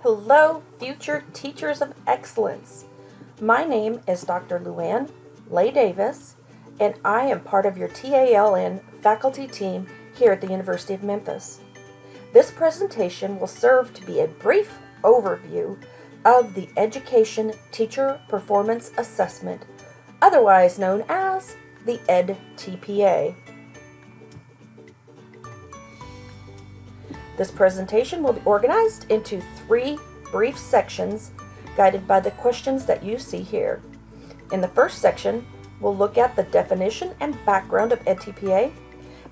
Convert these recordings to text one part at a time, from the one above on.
Hello, future teachers of excellence. My name is Dr. Luann Ley Davis, and I am part of your TALN faculty team here at the University of Memphis. This presentation will serve to be a brief overview of the Education Teacher Performance Assessment, otherwise known as the edTPA. This presentation will be organized into 3 brief sections guided by the questions that you see here. In the first section, we'll look at the definition and background of edTPA.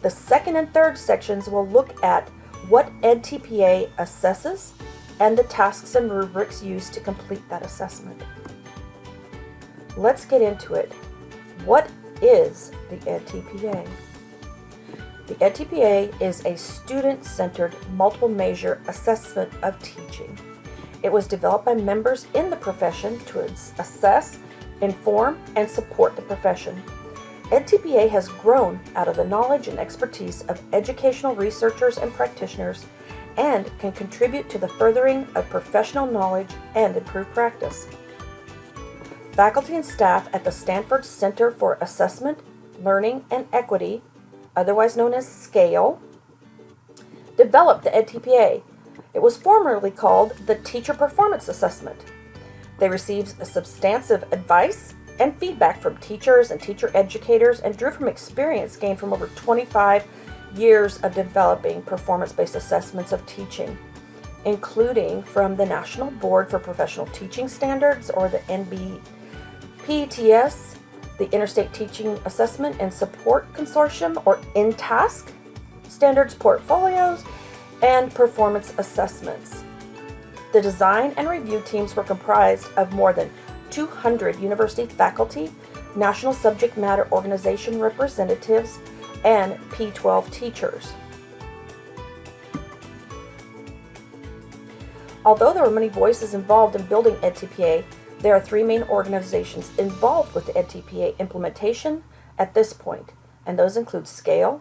The second and third sections will look at what edTPA assesses and the tasks and rubrics used to complete that assessment. Let's get into it. What is the edTPA? The edTPA is a student-centered multiple measure assessment of teaching. It was developed by members in the profession to assess, inform, and support the profession. edTPA has grown out of the knowledge and expertise of educational researchers and practitioners and can contribute to the furthering of professional knowledge and improved practice. Faculty and staff at the Stanford Center for Assessment, Learning, and Equity, otherwise known as SCALE, developed the edTPA. It was formerly called the Teacher Performance Assessment. They received substantive advice and feedback from teachers and teacher educators and drew from experience gained from over 25 years of developing performance-based assessments of teaching, including from the National Board for Professional Teaching Standards, or the NBPTS, the Interstate Teaching Assessment and Support Consortium, or INTASC, standards portfolios, and performance assessments. The design and review teams were comprised of more than 200 university faculty, national subject matter organization representatives, and P-12 teachers. Although there were many voices involved in building edTPA, there are 3 main organizations involved with the edTPA implementation at this point, and those include SCALE,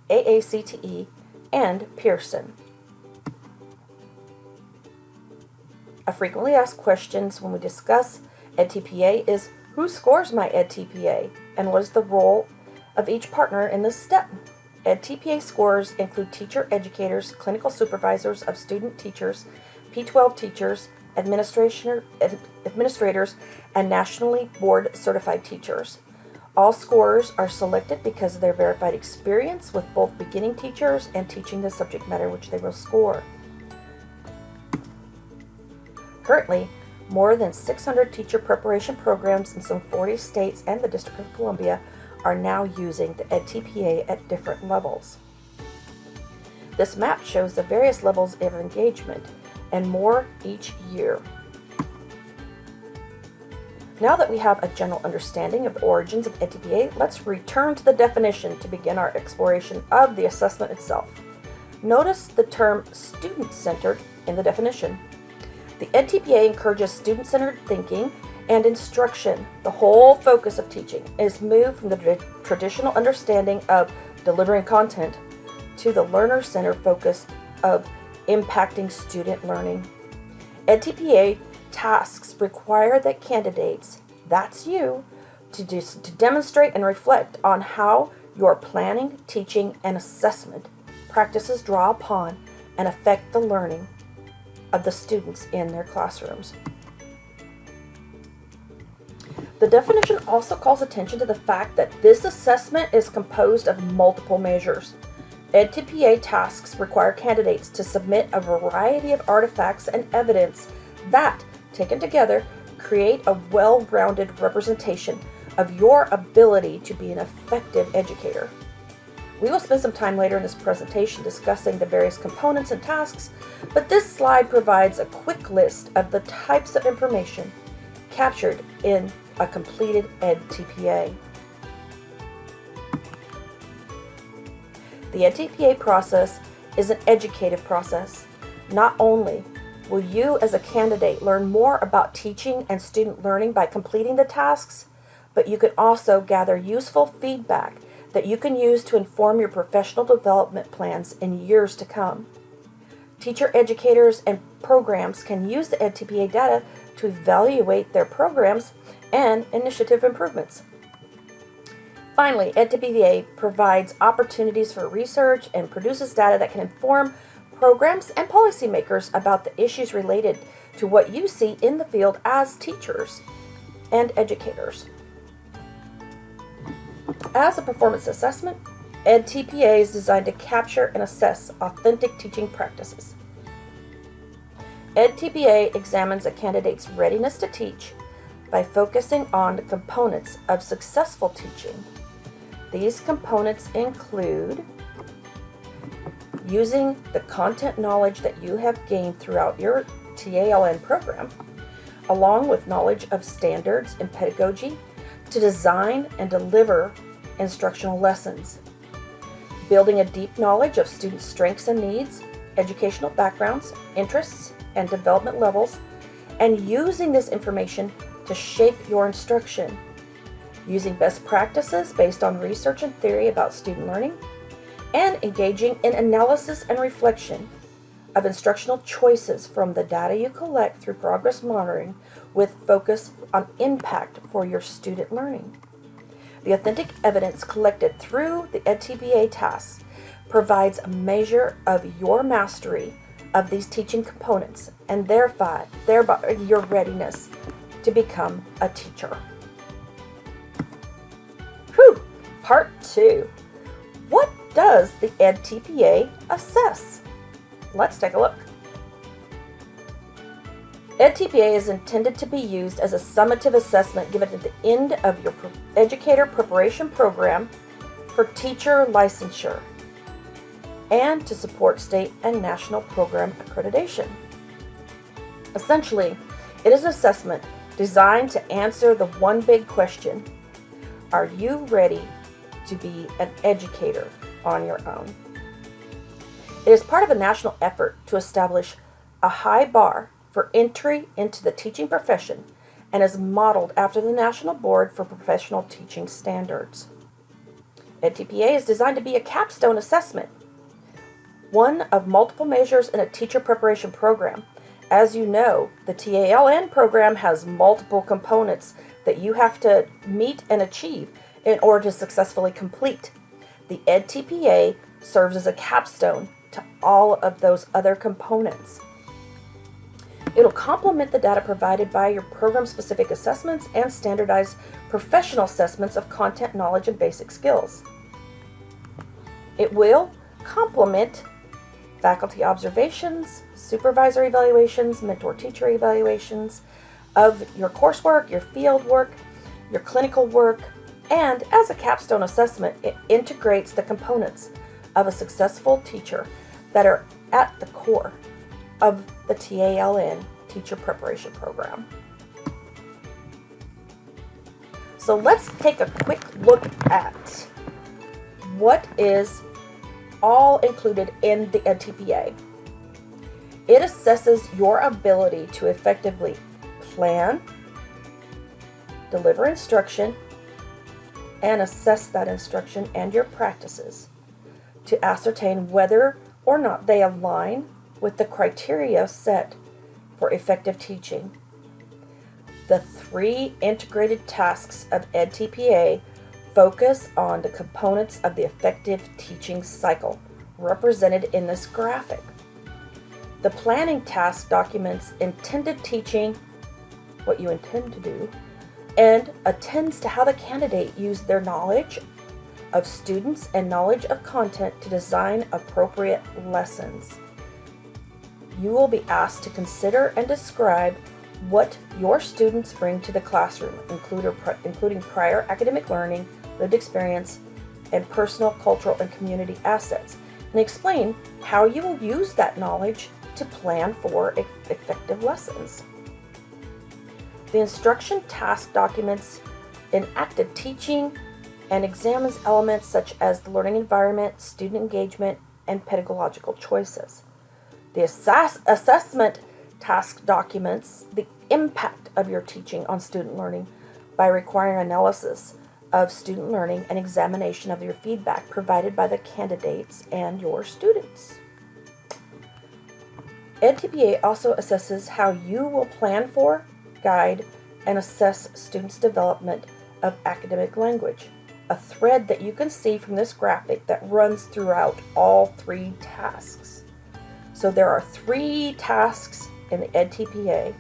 AACTE, and Pearson. A frequently asked questions when we discuss edTPA is, who scores my edTPA, and what is the role of each partner in this step? edTPA scores include teacher educators, clinical supervisors of student teachers, P-12 teachers, administrators, and nationally board certified teachers. All scores are selected because of their verified experience with both beginning teachers and teaching the subject matter which they will score. Currently, more than 600 teacher preparation programs in some 40 states and the District of Columbia are now using the edTPA at different levels. This map shows the various levels of engagement, and more each year. Now that we have a general understanding of the origins of edTPA, let's return to the definition to begin our exploration of the assessment itself. Notice the term student-centered in the definition. The edTPA encourages student-centered thinking and instruction. The whole focus of teaching is moved from the traditional understanding of delivering content to the learner-centered focus of impacting student learning. edTPA tasks require that candidates, that's you, to demonstrate and reflect on how your planning, teaching, and assessment practices draw upon and affect the learning of the students in their classrooms. The definition also calls attention to the fact that this assessment is composed of multiple measures. edTPA tasks require candidates to submit a variety of artifacts and evidence that, taken together, create a well-rounded representation of your ability to be an effective educator. We will spend some time later in this presentation discussing the various components and tasks, but this slide provides a quick list of the types of information captured in a completed edTPA. The edTPA process is an educative process. Not only will you as a candidate learn more about teaching and student learning by completing the tasks, but you can also gather useful feedback that you can use to inform your professional development plans in years to come. Teacher educators and programs can use the edTPA data to evaluate their programs and initiative improvements. Finally, edTPA provides opportunities for research and produces data that can inform programs and policymakers about the issues related to what you see in the field as teachers and educators. As a performance assessment, edTPA is designed to capture and assess authentic teaching practices. edTPA examines a candidate's readiness to teach by focusing on the components of successful teaching. These components include using the content knowledge that you have gained throughout your TALN program, along with knowledge of standards and pedagogy, to design and deliver instructional lessons. Building a deep knowledge of student strengths and needs, educational backgrounds, interests, and development levels, and using this information to shape your instruction. Using best practices based on research and theory about student learning, and engaging in analysis and reflection of instructional choices from the data you collect through progress monitoring with focus on impact for your student learning. The authentic evidence collected through the edTPA tasks provides a measure of your mastery of these teaching components and thereby your readiness to become a teacher. Whew! Part 2. What does the edTPA assess? Let's take a look. edTPA is intended to be used as a summative assessment given at the end of your educator preparation program for teacher licensure and to support state and national program accreditation. Essentially, it is an assessment designed to answer the one big question: are you ready to be an educator on your own? It is part of a national effort to establish a high bar for entry into the teaching profession and is modeled after the National Board for Professional Teaching Standards. edTPA is designed to be a capstone assessment, one of multiple measures in a teacher preparation program. As you know, the TALN program has multiple components that you have to meet and achieve in order to successfully complete. The edTPA serves as a capstone to all of those other components. It'll complement the data provided by your program-specific assessments and standardized professional assessments of content, knowledge, and basic skills. It will complement faculty observations, supervisor evaluations, mentor-teacher evaluations of your coursework, your field work, your clinical work, and as a capstone assessment, it integrates the components of a successful teacher that are at the core of the TALN Teacher Preparation Program. So let's take a quick look at what is all included in the edTPA. It assesses your ability to effectively plan, deliver instruction, and assess that instruction and your practices to ascertain whether or not they align with the criteria set for effective teaching. The 3 integrated tasks of edTPA focus on the components of the effective teaching cycle, represented in this graphic. The planning task documents intended teaching, what you intend to do, and attends to how the candidate used their knowledge of students and knowledge of content to design appropriate lessons. You will be asked to consider and describe what your students bring to the classroom, including prior academic learning, lived experience, and personal, cultural, and community assets, and explain how you will use that knowledge to plan for effective lessons. The instruction task documents enacted teaching and examines elements such as the learning environment, student engagement, and pedagogical choices. The assessment task documents the impact of your teaching on student learning by requiring analysis of student learning and examination of your feedback provided by the candidates and your students. edTPA also assesses how you will plan for, guide, and assess students' development of academic language, a thread that you can see from this graphic that runs throughout all 3 tasks. So there are 3 tasks in the edTPA.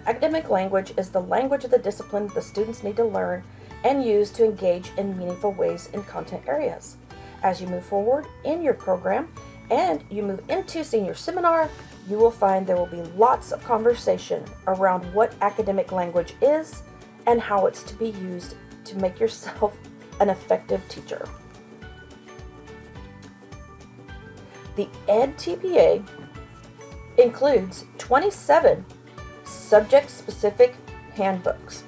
Academic language is the language of the discipline the students need to learn and use to engage in meaningful ways in content areas. As you move forward in your program and you move into senior seminar, you will find there will be lots of conversation around what academic language is and how it's to be used to make yourself an effective teacher. The edTPA includes 27 subject-specific handbooks.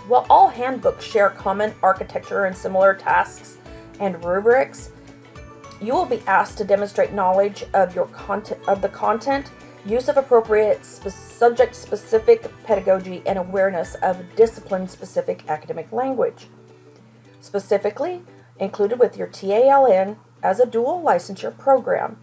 While all handbooks share common architecture and similar tasks and rubrics, you will be asked to demonstrate knowledge of the content, use of appropriate subject-specific pedagogy, and awareness of discipline-specific academic language. Specifically, included with your TALN as a dual licensure program,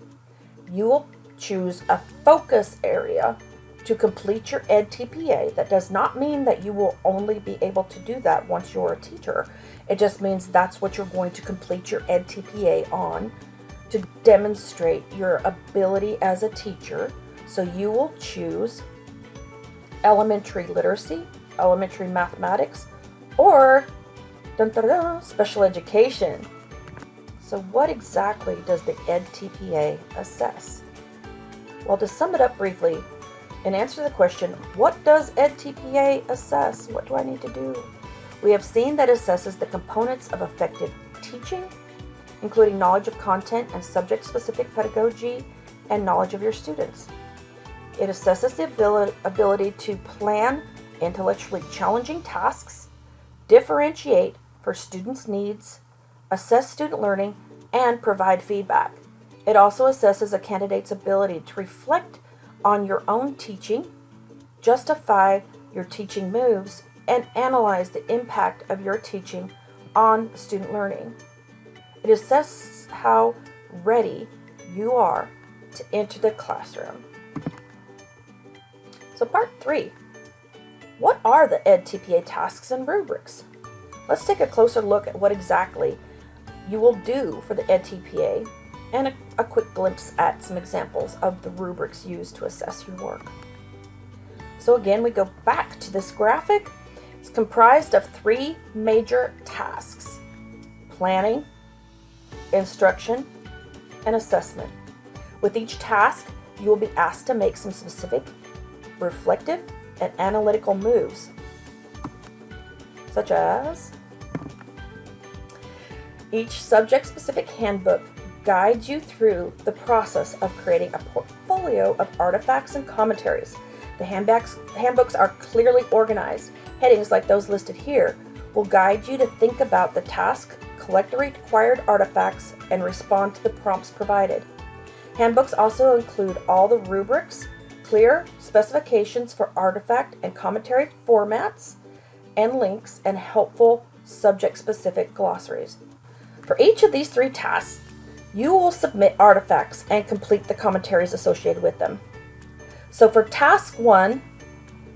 you will choose a focus area to complete your edTPA. That does not mean that you will only be able to do that once you're a teacher. It just means that's what you're going to complete your edTPA on to demonstrate your ability as a teacher. So you will choose elementary literacy, elementary mathematics, or special education. So what exactly does the edTPA assess? Well, to sum it up briefly, and answer the question, what does edTPA assess? What do I need to do? We have seen that it assesses the components of effective teaching, including knowledge of content and subject-specific pedagogy and knowledge of your students. It assesses the ability to plan intellectually challenging tasks, differentiate for students' needs, assess student learning, and provide feedback. It also assesses a candidate's ability to reflect on your own teaching, justify your teaching moves, and analyze the impact of your teaching on student learning. It assesses how ready you are to enter the classroom. So part 3, what are the edTPA tasks and rubrics? Let's take a closer look at what exactly you will do for the edTPA and a quick glimpse at some examples of the rubrics used to assess your work. So again, we go back to this graphic. It's comprised of 3 major tasks: planning, instruction, and assessment. With each task, you will be asked to make some specific, reflective, and analytical moves, such as each subject-specific handbook guides you through the process of creating a portfolio of artifacts and commentaries. The handbooks are clearly organized. Headings like those listed here will guide you to think about the task, collect the required artifacts, and respond to the prompts provided. Handbooks also include all the rubrics, clear specifications for artifact and commentary formats, and links and helpful subject-specific glossaries. For each of these 3 tasks, you will submit artifacts and complete the commentaries associated with them. So for task 1,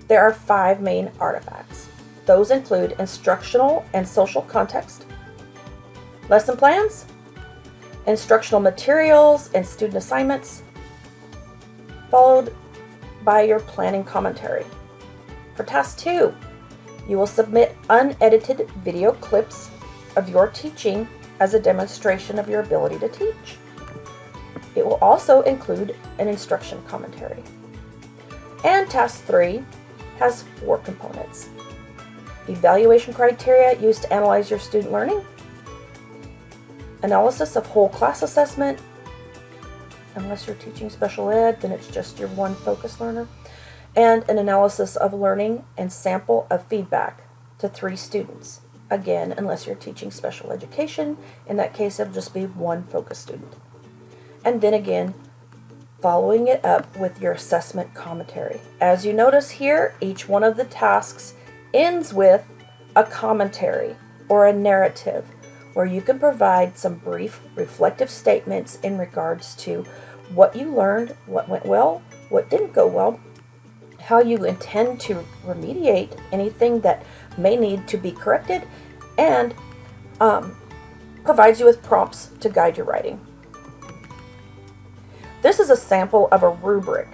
there are 5 main artifacts. Those include instructional and social context, lesson plans, instructional materials and student assignments, followed by your planning commentary. For task 2, you will submit unedited video clips of your teaching as a demonstration of your ability to teach. It will also include an instruction commentary. And task 3 has 4 components: evaluation criteria used to analyze your student learning, analysis of whole class assessment, unless you're teaching special ed, then it's just your one focus learner, and an analysis of learning and sample of feedback to 3 students. Again, unless you're teaching special education, in that case it'll just be one focus student. And then again, following it up with your assessment commentary. As you notice here, each one of the tasks ends with a commentary or a narrative where you can provide some brief reflective statements in regards to what you learned, what went well, what didn't go well, how you intend to remediate anything that may need to be corrected, and provides you with prompts to guide your writing. This is a sample of a rubric.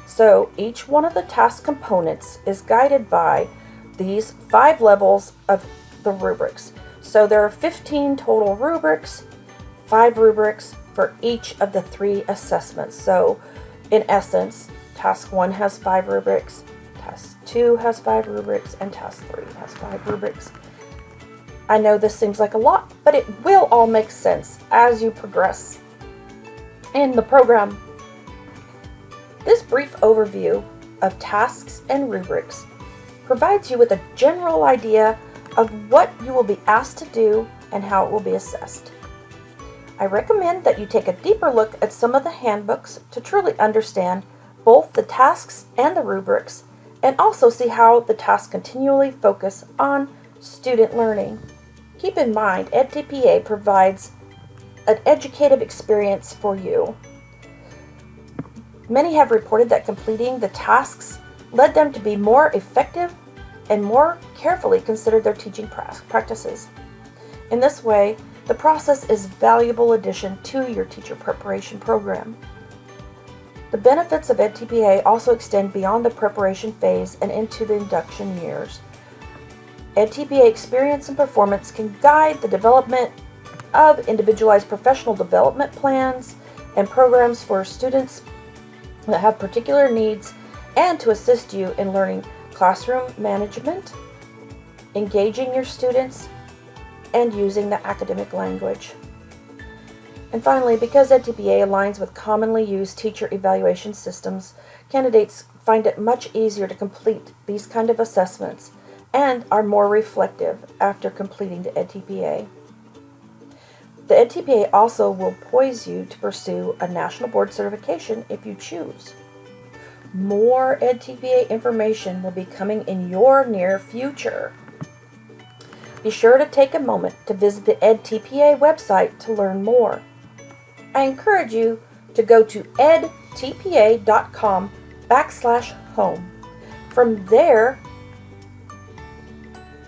So each one of the task components is guided by these 5 levels of the rubrics. So there are 15 total rubrics, 5 rubrics for each of the 3 assessments. So in essence, task 1 has 5 rubrics, task 2 has 5 rubrics, and task 3 has 5 rubrics. I know this seems like a lot, but it will all make sense as you progress in the program. This brief overview of tasks and rubrics provides you with a general idea of what you will be asked to do and how it will be assessed. I recommend that you take a deeper look at some of the handbooks to truly understand both the tasks and the rubrics, and also see how the tasks continually focus on student learning. Keep in mind, edTPA provides an educative experience for you. Many have reported that completing the tasks led them to be more effective and more carefully consider their teaching practices. In this way, the process is a valuable addition to your teacher preparation program. The benefits of edTPA also extend beyond the preparation phase and into the induction years. edTPA experience and performance can guide the development of individualized professional development plans and programs for students that have particular needs, and to assist you in learning classroom management, engaging your students, and using the academic language. And finally, because edTPA aligns with commonly used teacher evaluation systems, candidates find it much easier to complete these kind of assessments and are more reflective after completing the edTPA. The edTPA also will poise you to pursue a national board certification if you choose. More edTPA information will be coming in your near future. Be sure to take a moment to visit the edTPA website to learn more. I encourage you to go to edtpa.com/home. From there,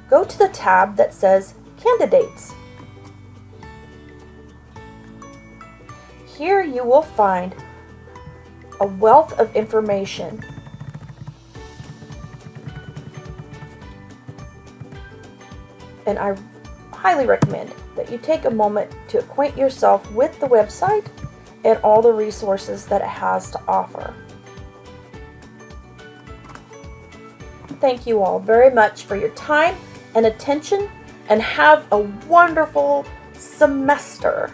go to the tab that says Candidates. Here you will find a wealth of information. And I highly recommend that you take a moment to acquaint yourself with the website and all the resources that it has to offer. Thank you all very much for your time and attention, and have a wonderful semester.